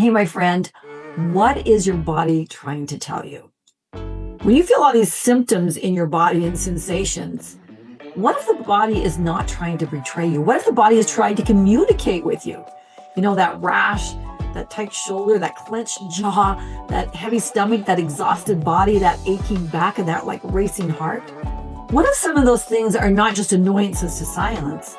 Hey, my friend, what is your body trying to tell you? When you feel all these symptoms in your body and sensations, what if the body is not trying to betray you? What if the body is trying to communicate with you? You know, that rash, that tight shoulder, that clenched jaw, that heavy stomach, that exhausted body, that aching back, and that like racing heart? What if some of those things are not just annoyances to silence,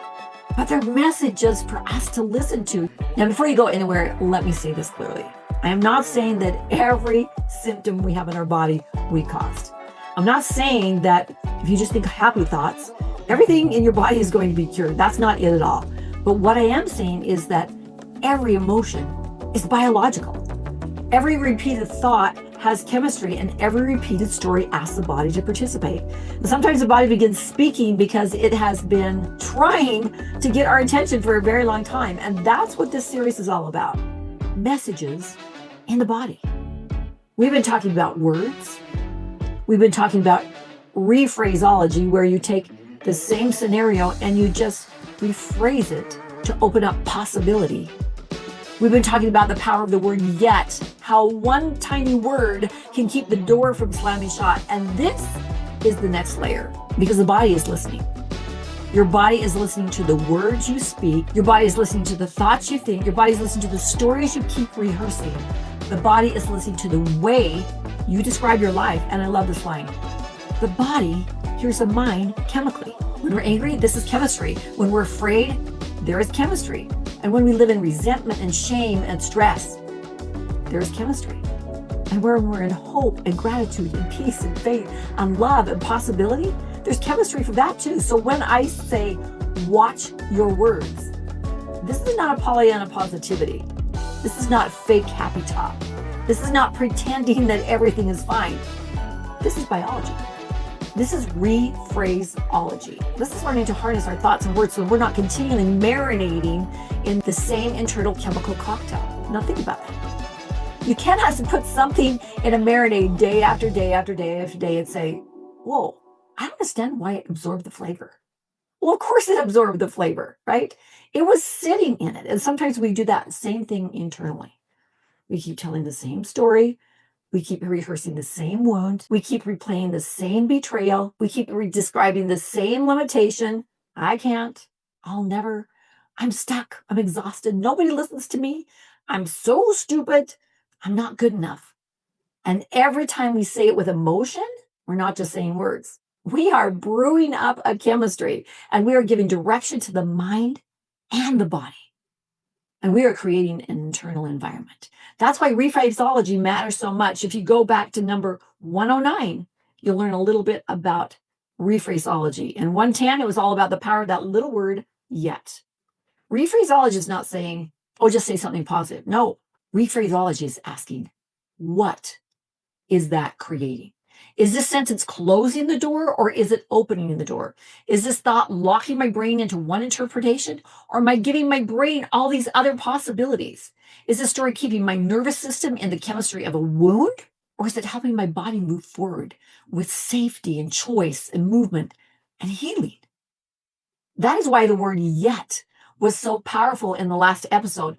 but they're messages for us to listen to? Now, before you go anywhere, let me say this clearly. I am not saying that every symptom we have in our body we caused. I'm not saying that if you just think happy thoughts, everything in your body is going to be cured. That's not it at all. But what I am saying is that every emotion is biological. Every repeated thought has chemistry, and every repeated story asks the body to participate. And sometimes the body begins speaking because it has been trying to get our attention for a very long time. And that's what this series is all about. Messages in the body. We've been talking about words. We've been talking about rephraseology, where you take the same scenario and you just rephrase it to open up possibility. We've been talking about the power of the word yet, how one tiny word can keep the door from slamming shut. And this is the next layer, because the body is listening. Your body is listening to the words you speak. Your body is listening to the thoughts you think. Your body is listening to the stories you keep rehearsing. The body is listening to the way you describe your life. And I love this line. The body hears the mind chemically. When we're angry, this is chemistry. When we're afraid, there is chemistry. And when we live in resentment and shame and stress, there is chemistry. And when we're in hope and gratitude and peace and faith and love and possibility, there's chemistry for that too. So when I say, watch your words, this is not a Pollyanna positivity. This is not fake happy talk. This is not pretending that everything is fine. This is biology. This is rephraseology. This is learning to harness our thoughts and words so we're not continually marinating in the same internal chemical cocktail. Now think about it. You cannot put something in a marinade day after day after day after day and say, whoa, I don't understand why it absorbed the flavor. Well, of course it absorbed the flavor, right? It was sitting in it. And sometimes we do that same thing internally. We keep telling the same story. We keep rehearsing the same wound. We keep replaying the same betrayal. We keep describing the same limitation. I can't. I'll never. I'm stuck. I'm exhausted. Nobody listens to me. I'm so stupid. I'm not good enough. And every time we say it with emotion, we're not just saying words. We are brewing up a chemistry, and we are giving direction to the mind and the body. And we are creating an internal environment. That's why rephraseology matters so much. If you go back to number 109, you'll learn a little bit about rephraseology. And 110, it was all about the power of that little word, yet. Rephraseology is not saying, oh, just say something positive. No, rephraseology is asking, what is that creating? Is this sentence closing the door, or is it opening the door? Is this thought locking my brain into one interpretation, or am I giving my brain all these other possibilities? Is this story keeping my nervous system in the chemistry of a wound, or is it helping my body move forward with safety and choice and movement and healing? That is why the word yet was so powerful in the last episode.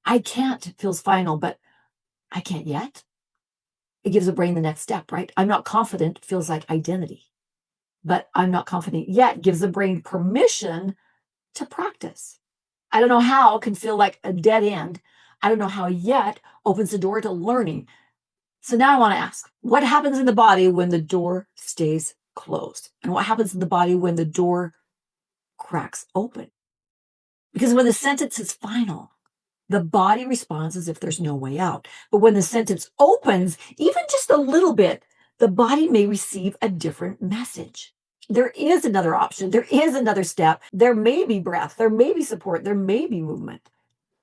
I can't feels final, but I can't yet. It gives the brain the next step, right? I'm not confident feels like identity, but I'm not confident yet gives the brain permission to practice. I don't know how can feel like a dead end. I don't know how yet opens the door to learning. So now I want to ask, what happens in the body when the door stays closed? And what happens in the body when the door cracks open? Because when the sentence is final, the body responds as if there's no way out. But when the sentence opens, even just a little bit, the body may receive a different message. There is another option. There is another step. There may be breath. There may be support. There may be movement.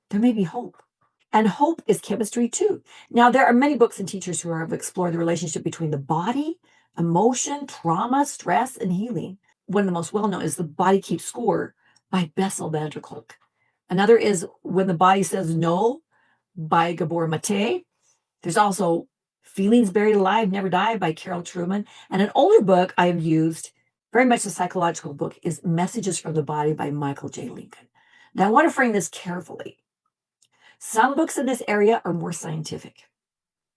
There may be hope. And hope is chemistry too. Now, there are many books and teachers who have explored the relationship between the body, emotion, trauma, stress, and healing. One of the most well-known is The Body Keeps Score by Bessel van der Kolk. Another is When the Body Says No by Gabor Mate. There's also Feelings Buried Alive, Never Die by Carol Truman. And an older book I have used, very much a psychological book, is Messages from the Body by Michael J. Lincoln. Now I want to frame this carefully. Some books in this area are more scientific,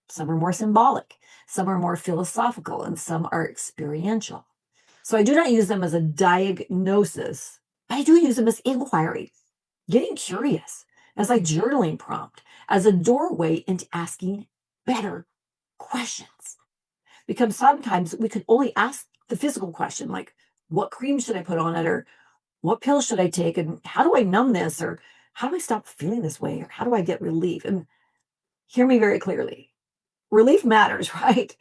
some are more symbolic, some are more philosophical, and some are experiential. So I do not use them as a diagnosis. I do use them as inquiry, getting curious, as a journaling prompt, as a doorway into asking better questions. Because sometimes we can only ask the physical question, like, what cream should I put on it? Or what pill should I take? And how do I numb this? Or how do I stop feeling this way? Or how do I get relief? And hear me very clearly. Relief matters, right?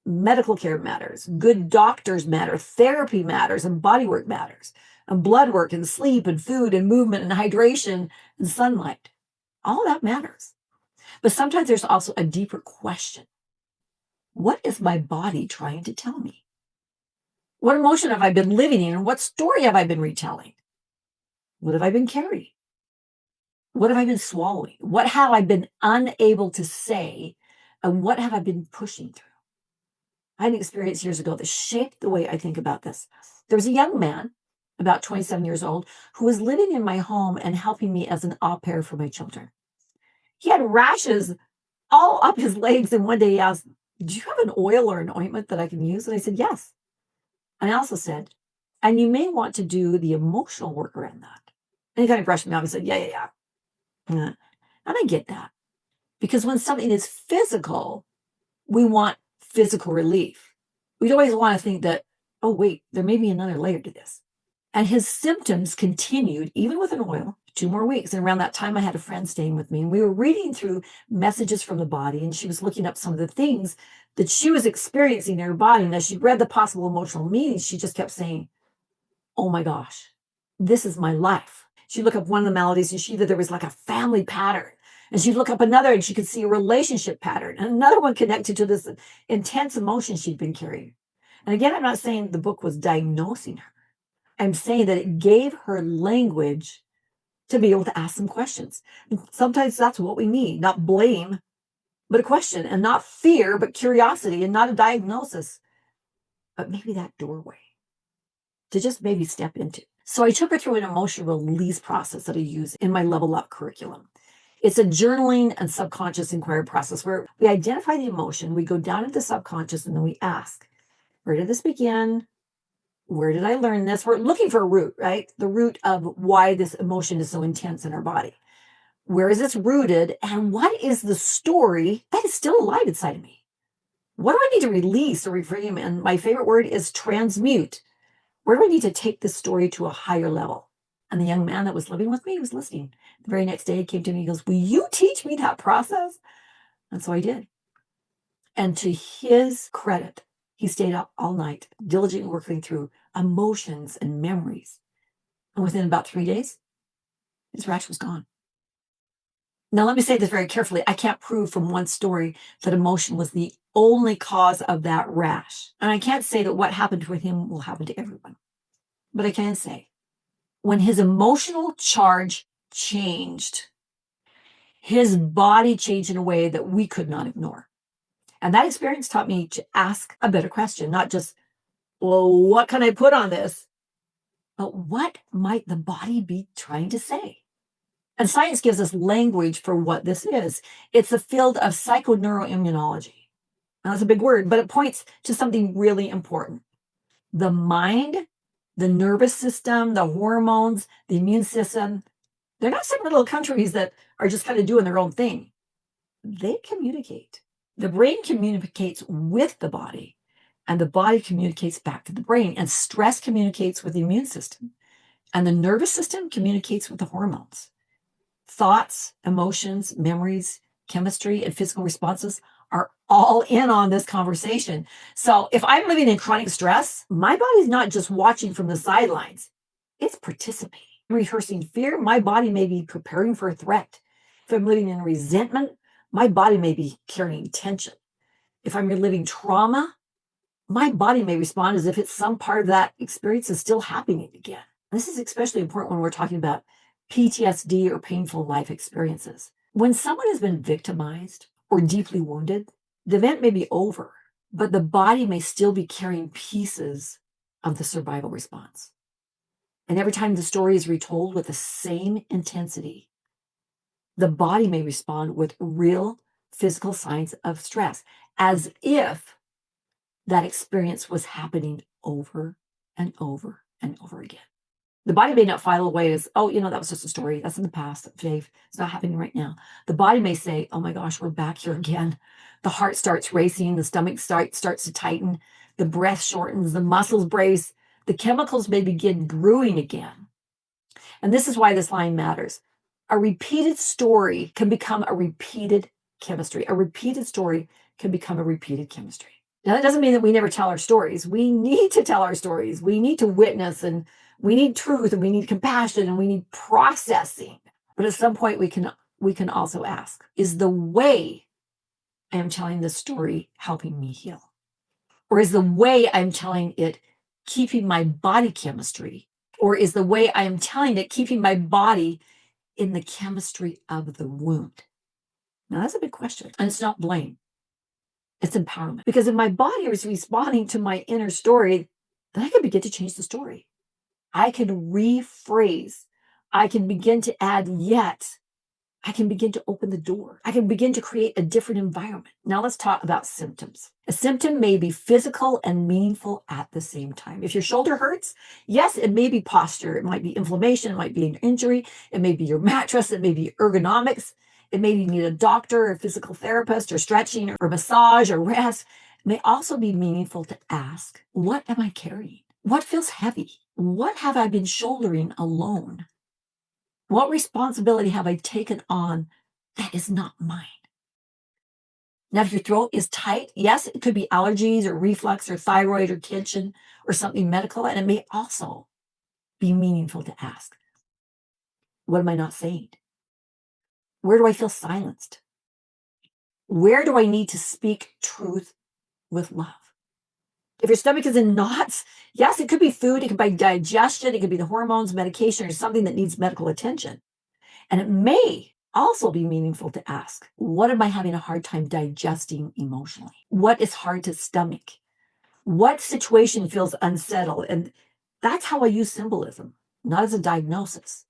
Medical care matters. Good doctors matter. Therapy matters. And body work matters. And blood work and sleep and food and movement and hydration and sunlight. All that matters. But sometimes there's also a deeper question. What is my body trying to tell me? What emotion have I been living in? And what story have I been retelling? What have I been carrying? What have I been swallowing? What have I been unable to say? And what have I been pushing through? I had an experience years ago that shaped the way I think about this. There was a young man, about 27 years old, who was living in my home and helping me as an au pair for my children. He had rashes all up his legs. And one day he asked, do you have an oil or an ointment that I can use? And I said, yes. And I also said, and you may want to do the emotional work around that. And he kind of brushed me off and said, yeah. And I get that. Because when something is physical, we want physical relief. We'd always want to think that, oh, wait, there may be another layer to this. And his symptoms continued, even with an oil, 2 more weeks. And around that time, I had a friend staying with me, and we were reading through messages from the body, and she was looking up some of the things that she was experiencing in her body. And as she read the possible emotional meanings, she just kept saying, oh my gosh, this is my life. She'd look up one of the maladies and she that there was like a family pattern. And she'd look up another and she could see a relationship pattern and another one connected to this intense emotion she'd been carrying. And again, I'm not saying the book was diagnosing her. I'm saying that it gave her language to be able to ask some questions. And sometimes that's what we need, not blame, but a question, and not fear, but curiosity, and not a diagnosis, but maybe that doorway to just maybe step into. So I took her through an emotional release process that I use in my Level Up curriculum. It's a journaling and subconscious inquiry process where we identify the emotion, we go down into the subconscious, and then we ask, where did this begin? Where did I learn this? We're looking for a root, right? The root of why this emotion is so intense in our body. Where is this rooted? And what is the story that is still alive inside of me? What do I need to release or reframe? And my favorite word is transmute. Where do I need to take this story to a higher level? And the young man that was living with me was listening. The very next day he came to me, he goes, will you teach me that process? And so I did. And to his credit, he stayed up all night, diligently working through emotions and memories. And within about 3 days, his rash was gone. Now, let me say this very carefully. I can't prove from one story that emotion was the only cause of that rash. And I can't say that what happened with him will happen to everyone. But I can say, when his emotional charge changed, his body changed in a way that we could not ignore. And that experience taught me to ask a better question, not just, well, what can I put on this? But what might the body be trying to say? And science gives us language for what this is. It's the field of psychoneuroimmunology. Now, that's a big word, but it points to something really important. The mind, the nervous system, the hormones, the immune system, they're not separate little countries that are just kind of doing their own thing. They communicate. The brain communicates with the body, and the body communicates back to the brain. And stress communicates with the immune system, and the nervous system communicates with the hormones. Thoughts, emotions, memories, chemistry, and physical responses are all in on this conversation. So if I'm living in chronic stress, my body's not just watching from the sidelines, it's participating. Rehearsing fear, my body may be preparing for a threat. If I'm living in resentment, my body may be carrying tension. If I'm reliving trauma, my body may respond as if it's some part of that experience is still happening again. This is especially important when we're talking about PTSD or painful life experiences. When someone has been victimized or deeply wounded, the event may be over, but the body may still be carrying pieces of the survival response. And every time the story is retold with the same intensity, the body may respond with real physical signs of stress, as if that experience was happening over and over and over again. The body may not file away as, oh, that was just a story. That's in the past, Dave. It's not happening right now. The body may say, oh my gosh, we're back here again. The heart starts racing, the stomach starts to tighten, the breath shortens, the muscles brace, the chemicals may begin brewing again. And this is why this line matters. A repeated story can become a repeated chemistry. A repeated story can become a repeated chemistry. Now, that doesn't mean that we never tell our stories. We need to tell our stories. We need to witness, and we need truth, and we need compassion, and we need processing. But at some point, we can also ask, is the way I am telling this story helping me heal? Or is the way I'm telling it keeping my body chemistry? Or is the way I am telling it keeping my body in the chemistry of the wound? Now, that's a big question. And it's not blame. It's empowerment. Because if my body is responding to my inner story, then I can begin to change the story. I can rephrase. I can begin to add yet. I can begin to open the door. I can begin to create a different environment. Now let's talk about symptoms. A symptom may be physical and meaningful at the same time. If your shoulder hurts, yes, it may be posture. It might be inflammation. It might be an injury. It may be your mattress. It may be ergonomics. It may need a doctor or a physical therapist or stretching or massage or rest. It may also be meaningful to ask, what am I carrying? What feels heavy? What have I been shouldering alone? What responsibility have I taken on that is not mine? Now, if your throat is tight, yes, it could be allergies or reflux or thyroid or tension or something medical. And it may also be meaningful to ask, what am I not saying? Where do I feel silenced? Where do I need to speak truth with love? If your stomach is in knots, yes, it could be food, it could be digestion, it could be the hormones, medication, or something that needs medical attention. And it may also be meaningful to ask, what am I having a hard time digesting emotionally? What is hard to stomach? What situation feels unsettled? And that's how I use symbolism, not as a diagnosis,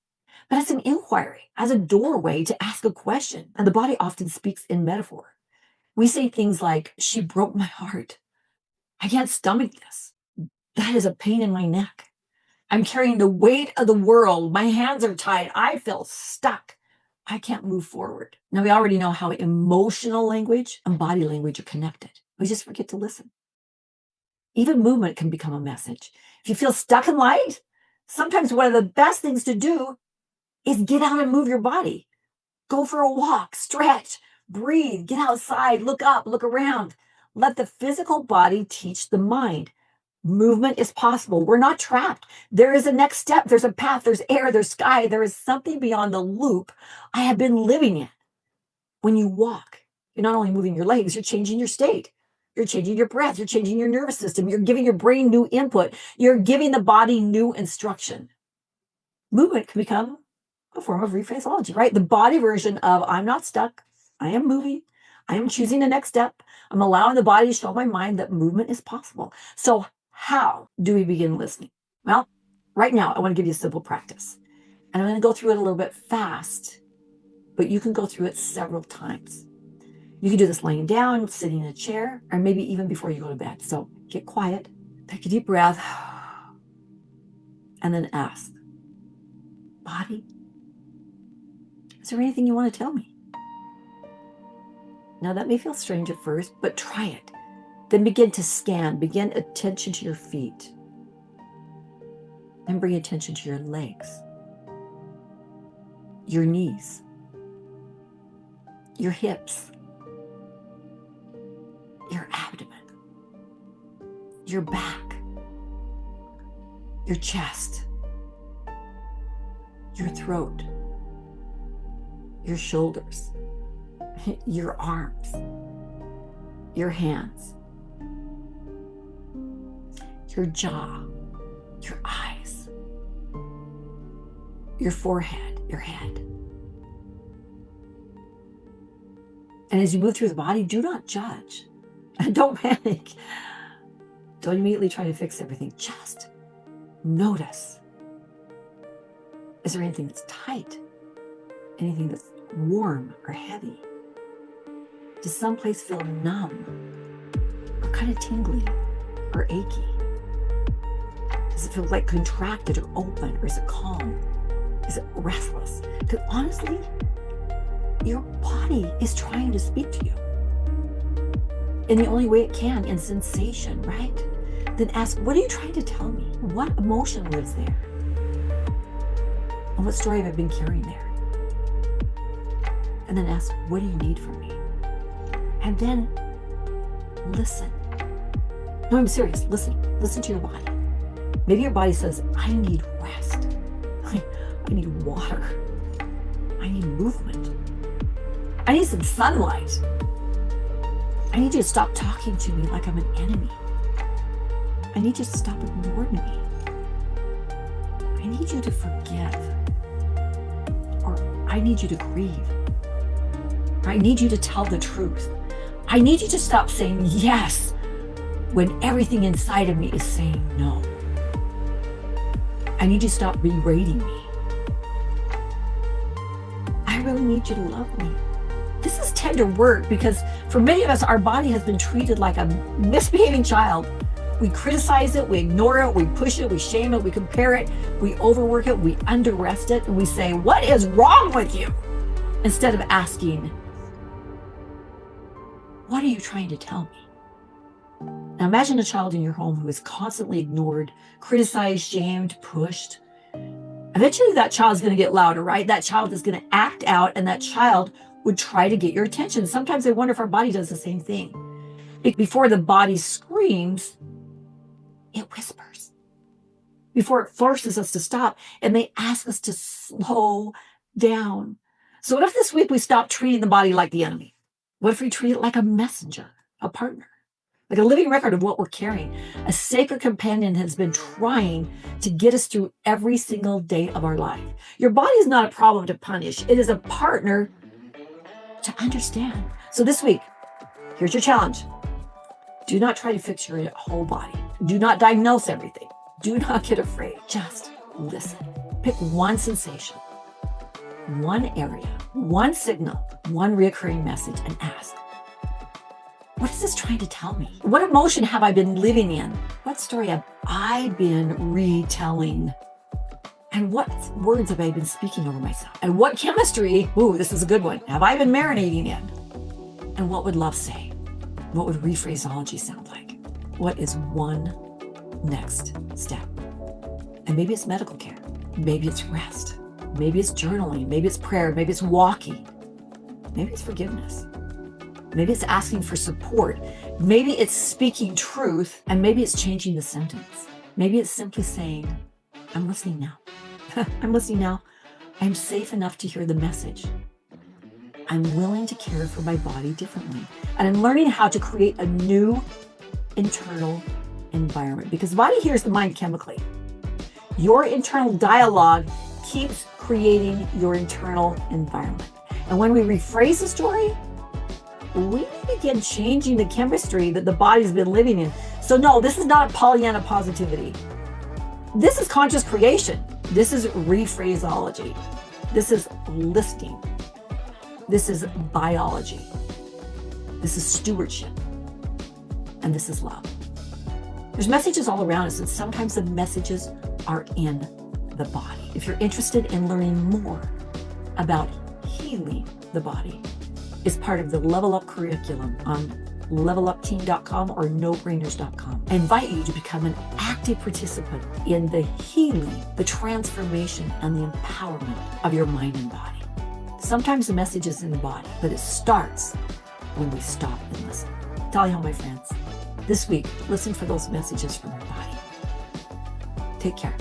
but as an inquiry, as a doorway to ask a question. And the body often speaks in metaphor. We say things like, she broke my heart. I can't stomach this. That is a pain in my neck. I'm carrying the weight of the world. My hands are tied. I feel stuck. I can't move forward. Now, we already know how emotional language and body language are connected. We just forget to listen. Even movement can become a message. If you feel stuck in life, sometimes one of the best things to do is get out and move your body. Go for a walk, stretch, breathe, get outside, look up, look around. Let the physical body teach the mind. Movement is possible. We're not trapped. There is a next step. There's a path. There's air. There's sky. There is something beyond the loop I have been living in. When you walk, you're not only moving your legs, you're changing your state. You're changing your breath. You're changing your nervous system. You're giving your brain new input. You're giving the body new instruction. Movement can become a form of rephraseology, right? The body version of I'm not stuck. I am moving. I am choosing the next step. I'm allowing the body to show my mind that movement is possible. So how do we begin listening? Well, right now, I want to give you a simple practice. And I'm going to go through it a little bit fast, but you can go through it several times. You can do this laying down, sitting in a chair, or maybe even before you go to bed. So get quiet, take a deep breath, and then ask, body, is there anything you want to tell me? Now, that may feel strange at first, but try it. Then begin to scan, begin attention to your feet. Then bring attention to your legs, your knees, your hips, your abdomen, your back, your chest, your throat, your shoulders, your arms, your hands, your jaw, your eyes, your forehead, your head. And as you move through the body, do not judge. Don't panic. Don't immediately try to fix everything. Just notice. Is there anything that's tight? Anything that's warm or heavy? Does some place feel numb or kind of tingly or achy? Does it feel like contracted or open, or is it calm? Is it restless? Because honestly, your body is trying to speak to you in the only way it can, in sensation, right? Then ask, what are you trying to tell me? What emotion lives there? And what story have I been carrying there? And then ask, what do you need from me? And then listen. No, I'm serious. Listen. Listen to your body. Maybe your body says, I need rest. I need water. I need movement. I need some sunlight. I need you to stop talking to me like I'm an enemy. I need you to stop ignoring me. I need you to forgive. Or I need you to grieve. Or I need you to tell the truth. I need you to stop saying yes when everything inside of me is saying no. I need you to stop berating me. I really need you to love me. This is tender work because for many of us, our body has been treated like a misbehaving child. We criticize it, we ignore it, we push it, we shame it, we compare it, we overwork it, we under-rest it, and we say, what is wrong with you? Instead of asking, what are you trying to tell me? Now imagine a child in your home who is constantly ignored, criticized, shamed, pushed. Eventually that child is going to get louder, right? That child is going to act out, and that child would try to get your attention. Sometimes I wonder if our body does the same thing. Before the body screams, it whispers. Before it forces us to stop, it may ask us to slow down. So what if this week we stop treating the body like the enemy? What if we treat it like a messenger, a partner, like a living record of what we're carrying? A sacred companion has been trying to get us through every single day of our life. Your body is not a problem to punish. It is a partner to understand. So this week, here's your challenge. Do not try to fix your whole body. Do not diagnose everything. Do not get afraid. Just listen. Pick one sensation, one area, one signal, one recurring message, and ask, what is this trying to tell me? What emotion have I been living in? What story have I been retelling? And what words have I been speaking over myself? And what chemistry, this is a good one, have I been marinating in? And what would love say? What would rephraseology sound like? What is one next step? And maybe it's medical care. Maybe it's rest. Maybe it's journaling. Maybe it's prayer. Maybe it's walking. Maybe it's forgiveness. Maybe it's asking for support. Maybe it's speaking truth. And maybe it's changing the sentence. Maybe it's simply saying, I'm listening now. I'm listening now. I'm safe enough to hear the message. I'm willing to care for my body differently. And I'm learning how to create a new internal environment, because the body hears the mind chemically. Your internal dialogue keeps creating your internal environment. And when we rephrase the story, we begin changing the chemistry that the body's been living in. So no, this is not Pollyanna positivity. This is conscious creation. This is rephraseology. This is listening. This is biology. This is stewardship. And this is love. There's messages all around us, and sometimes the messages are in the body. If you're interested in learning more about healing the body, it's part of the Level Up curriculum on levelupteam.com or nobrainers.com. I invite you to become an active participant in the healing, the transformation, and the empowerment of your mind and body. Sometimes the message is in the body, but it starts when we stop and listen. Tally ho, my friends. This week, listen for those messages from your body. Take care.